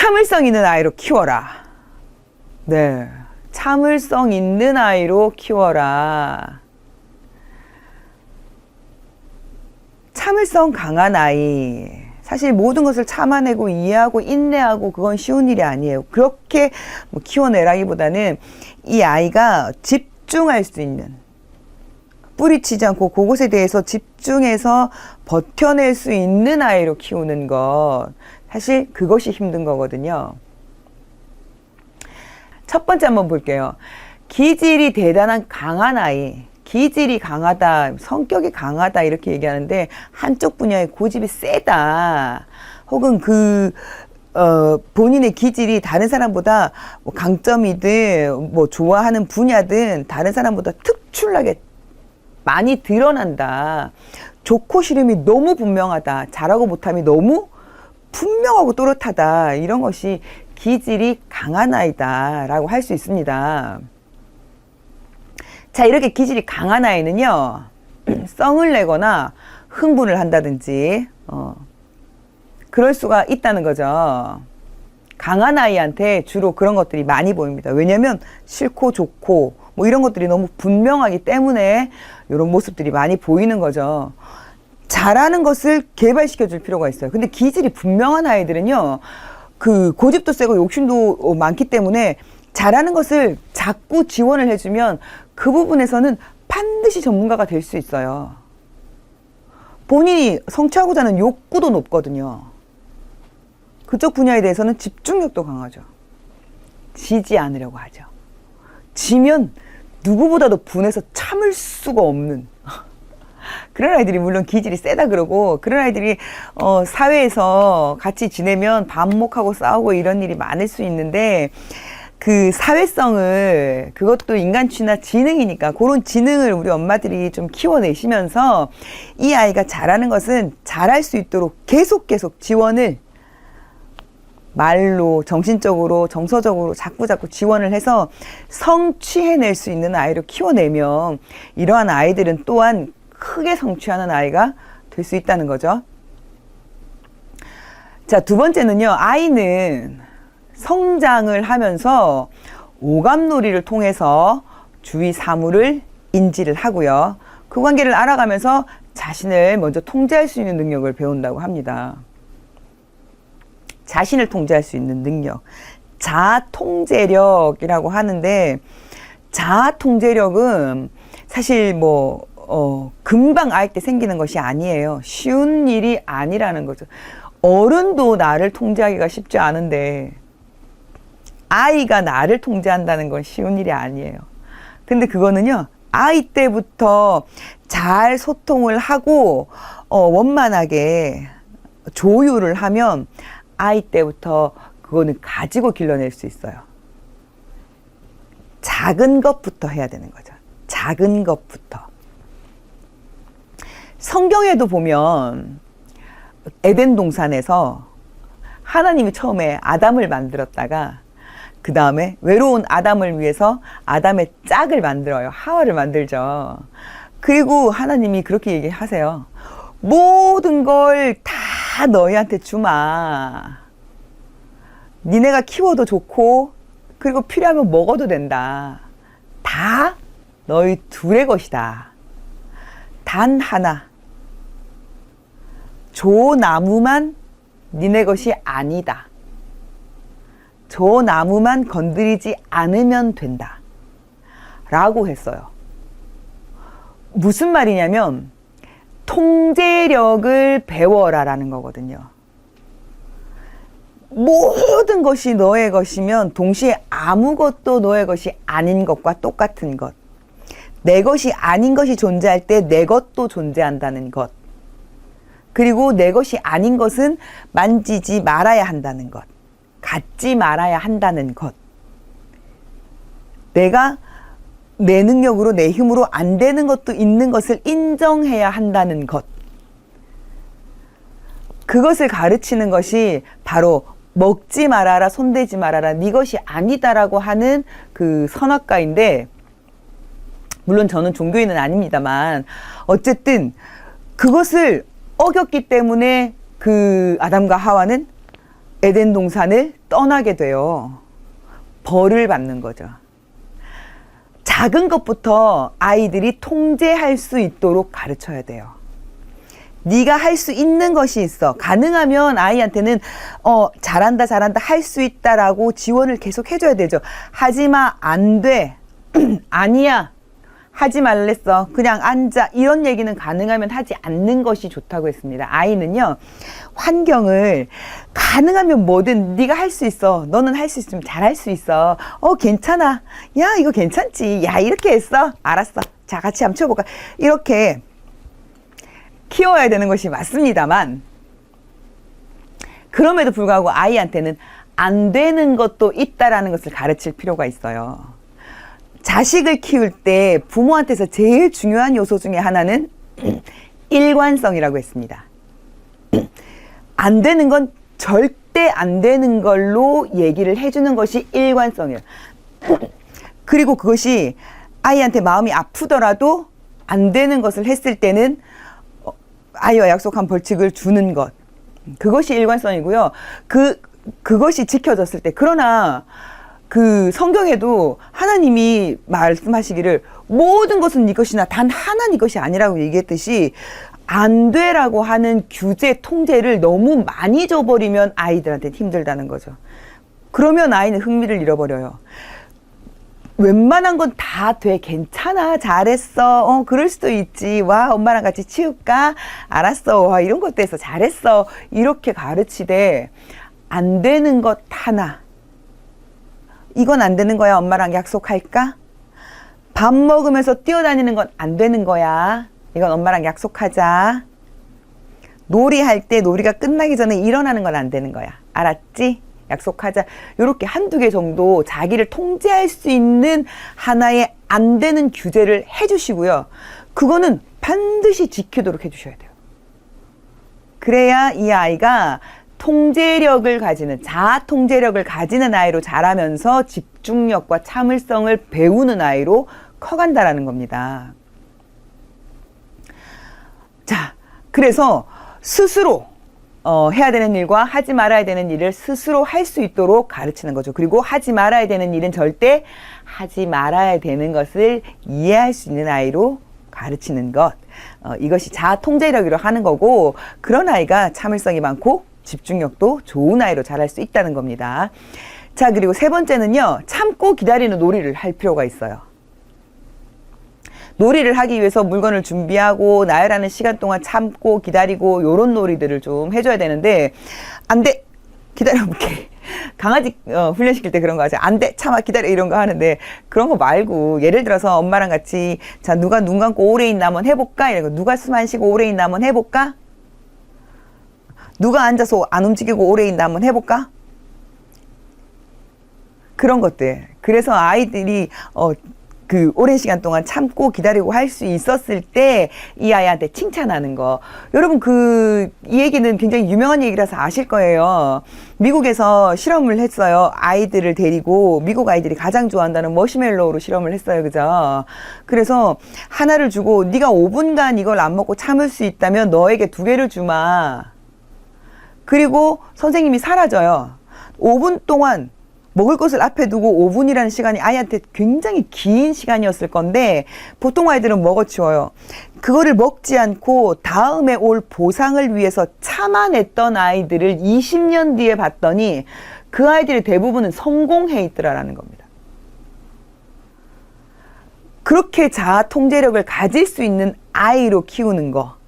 참을성 있는 아이로 키워라. 네. 참을성 있는 아이로 키워라. 참을성 강한 아이. 사실 모든 것을 참아내고 이해하고 인내하고 그건 쉬운 일이 아니에요. 그렇게 뭐 키워내라기보다는 이 아이가 집중할 수 있는, 뿌리치지 않고 그것에 대해서 집중해서 버텨낼 수 있는 아이로 키우는 것. 사실 그것이 힘든 거거든요. 첫 번째 한번 볼게요. 기질이 대단한 강한 아이. 기질이 강하다, 성격이 강하다 이렇게 얘기하는데 한쪽 분야에 고집이 세다. 혹은 본인의 기질이 다른 사람보다 뭐 강점이든 뭐 좋아하는 분야든 다른 사람보다 특출나게 많이 드러난다. 좋고 싫음이 너무 분명하다. 잘하고 못함이 너무 분명하고 또렷하다. 이런 것이 기질이 강한 아이다 라고 할 수 있습니다. 자, 이렇게 기질이 강한 아이는요, 썽을 내거나 흥분을 한다든지 그럴 수가 있다는 거죠. 강한 아이한테 주로 그런 것들이 많이 보입니다. 왜냐면 싫고 좋고 뭐 이런 것들이 너무 분명하기 때문에 이런 모습들이 많이 보이는 거죠. 잘하는 것을 개발시켜 줄 필요가 있어요. 근데 기질이 분명한 아이들은요, 그 고집도 세고 욕심도 많기 때문에 잘하는 것을 자꾸 지원을 해주면 그 부분에서는 반드시 전문가가 될 수 있어요. 본인이 성취하고자 하는 욕구도 높거든요. 그쪽 분야에 대해서는 집중력도 강하죠. 지지 않으려고 하죠. 지면 누구보다도 분해서 참을 수가 없는 그런 아이들이 물론 기질이 세다 그러고, 그런 아이들이 사회에서 같이 지내면 반목하고 싸우고 이런 일이 많을 수 있는데, 그 사회성을, 그것도 인간취나 지능이니까 그런 지능을 우리 엄마들이 좀 키워내시면서 이 아이가 잘하는 것은 잘할 수 있도록 계속 지원을 말로, 정신적으로, 정서적으로 자꾸 지원을 해서 성취해낼 수 있는 아이로 키워내면 이러한 아이들은 또한 크게 성취하는 아이가 될 수 있다는 거죠. 자, 두 번째는요, 아이는 성장을 하면서 오감놀이를 통해서 주위 사물을 인지를 하고요. 그 관계를 알아가면서 자신을 먼저 통제할 수 있는 능력을 배운다고 합니다. 자신을 통제할 수 있는 능력. 자아통제력이라고 하는데, 자아통제력은 사실 금방 아이 때 생기는 것이 아니에요. 쉬운 일이 아니라는 거죠. 어른도 나를 통제하기가 쉽지 않은데 아이가 나를 통제한다는 건 쉬운 일이 아니에요. 근데 그거는요, 아이 때부터 잘 소통을 하고 원만하게 조율을 하면 아이 때부터 그거는 가지고 길러낼 수 있어요. 작은 것부터 해야 되는 거죠. 작은 것부터. 성경에도 보면 에덴 동산에서 하나님이 처음에 아담을 만들었다가 그 다음에 외로운 아담을 위해서 아담의 짝을 만들어요. 하와를 만들죠. 그리고 하나님이 그렇게 얘기하세요. 모든 걸 다 너희한테 주마. 니네가 키워도 좋고 그리고 필요하면 먹어도 된다. 다 너희 둘의 것이다. 단 하나. 저 나무만 니네 것이 아니다. 저 나무만 건드리지 않으면 된다. 라고 했어요. 무슨 말이냐면 통제력을 배워라 라는 거거든요. 모든 것이 너의 것이면 동시에 아무것도 너의 것이 아닌 것과 똑같은 것. 내 것이 아닌 것이 존재할 때 내 것도 존재한다는 것. 그리고 내 것이 아닌 것은 만지지 말아야 한다는 것. 갖지 말아야 한다는 것. 내가 내 능력으로 내 힘으로 안 되는 것도 있는 것을 인정해야 한다는 것. 그것을 가르치는 것이 바로 먹지 말아라, 손대지 말아라, 네 것이 아니다라고 하는 그 선악과인데, 물론 저는 종교인은 아닙니다만 어쨌든 그것을 어겼기 때문에 그 아담과 하와는 에덴 동산을 떠나게 돼요. 벌을 받는 거죠. 작은 것부터 아이들이 통제할 수 있도록 가르쳐야 돼요. 네가 할 수 있는 것이 있어. 가능하면 아이한테는 잘한다 잘한다 할 수 있다라고 지원을 계속 해줘야 되죠. 하지마, 안 돼, 아니야, 하지 말랬어, 그냥 앉아, 이런 얘기는 가능하면 하지 않는 것이 좋다고 했습니다. 아이는요, 환경을 가능하면 뭐든 네가 할 수 있어, 너는 할 수 있으면 잘할 수 있어, 괜찮아, 야 이거 괜찮지, 야 이렇게 했어, 알았어, 자 같이 한번 쳐볼까, 이렇게 키워야 되는 것이 맞습니다만, 그럼에도 불구하고 아이한테는 안 되는 것도 있다라는 것을 가르칠 필요가 있어요. 자식을 키울 때 부모한테서 제일 중요한 요소 중에 하나는 일관성이라고 했습니다. 안 되는 건 절대 안 되는 걸로 얘기를 해주는 것이 일관성이에요. 그리고 그것이 아이한테 마음이 아프더라도 안 되는 것을 했을 때는 아이와 약속한 벌칙을 주는 것, 그것이 일관성이고요. 그것이 지켜졌을 때, 그러나 그 성경에도 하나님이 말씀하시기를 모든 것은 네 것이나 단 하나 네 것이 아니라고 얘기했듯이, 안 되라고 하는 규제, 통제를 너무 많이 줘버리면 아이들한테 힘들다는 거죠. 그러면 아이는 흥미를 잃어버려요. 웬만한 건 다 돼, 괜찮아, 잘했어, 그럴 수도 있지, 와 엄마랑 같이 치울까, 알았어, 와 이런 것도 해서 잘했어, 이렇게 가르치되, 안 되는 것 하나, 이건 안 되는 거야, 엄마랑 약속할까? 밥 먹으면서 뛰어다니는 건 안 되는 거야, 이건 엄마랑 약속하자. 놀이할 때 놀이가 끝나기 전에 일어나는 건 안 되는 거야, 알았지? 약속하자. 이렇게 한두 개 정도 자기를 통제할 수 있는 하나의 안 되는 규제를 해주시고요. 그거는 반드시 지키도록 해주셔야 돼요. 그래야 이 아이가 통제력을 가지는, 자아 통제력을 가지는 아이로 자라면서 집중력과 참을성을 배우는 아이로 커간다라는 겁니다. 자, 그래서 스스로 해야 되는 일과 하지 말아야 되는 일을 스스로 할 수 있도록 가르치는 거죠. 그리고 하지 말아야 되는 일은 절대 하지 말아야 되는 것을 이해할 수 있는 아이로 가르치는 것. 이것이 자아 통제력으로 하는 거고, 그런 아이가 참을성이 많고 집중력도 좋은 아이로 자랄 수 있다는 겁니다. 자, 그리고 세 번째는요, 참고 기다리는 놀이를 할 필요가 있어요. 놀이를 하기 위해서 물건을 준비하고 나열하는 시간 동안 참고 기다리고 요런 놀이들을 좀 해줘야 되는데, 안 돼, 기다려볼게. 강아지 훈련시킬 때 그런 거 하죠. 안 돼, 참아, 기다려, 이런 거 하는데, 그런 거 말고 예를 들어서 엄마랑 같이, 자 누가 눈 감고 오래 있나 한번 해볼까, 이런 거. 누가 숨 안 쉬고 오래 있나 한번 해볼까, 누가 앉아서 안 움직이고 오래 있나 한번 해볼까, 그런 것들. 그래서 아이들이 그 오랜 시간 동안 참고 기다리고 할 수 있었을 때 이 아이한테 칭찬하는 거. 여러분, 이 얘기는 굉장히 유명한 얘기라서 아실 거예요. 미국에서 실험을 했어요. 아이들을 데리고, 미국 아이들이 가장 좋아한다는 머시멜로우로 실험을 했어요. 그죠? 그래서 하나를 주고, 네가 5분간 이걸 안 먹고 참을 수 있다면 너에게 2개를 주마. 그리고 선생님이 사라져요. 5분 동안 먹을 것을 앞에 두고 5분이라는 시간이 아이한테 굉장히 긴 시간이었을 건데, 보통 아이들은 먹어치워요. 그거를 먹지 않고 다음에 올 보상을 위해서 참아냈던 아이들을 20년 뒤에 봤더니 그 아이들의 대부분은 성공해 있더라라는 겁니다. 그렇게 자아 통제력을 가질 수 있는 아이로 키우는 거.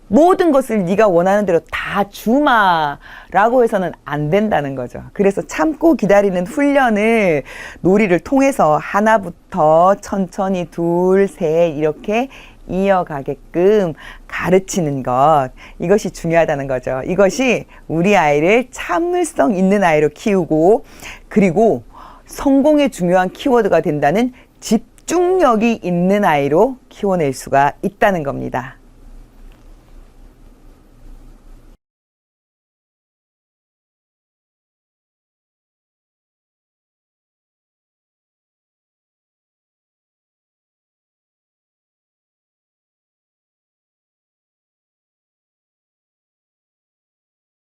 모든 것을 네가 원하는 대로 다 주마라고 해서는 안 된다는 거죠. 그래서 참고 기다리는 훈련을 놀이를 통해서 하나부터 천천히 2, 3 이렇게 이어가게끔 가르치는 것, 이것이 중요하다는 거죠. 이것이 우리 아이를 참을성 있는 아이로 키우고, 그리고 성공의 중요한 키워드가 된다는 집중력이 있는 아이로 키워낼 수가 있다는 겁니다.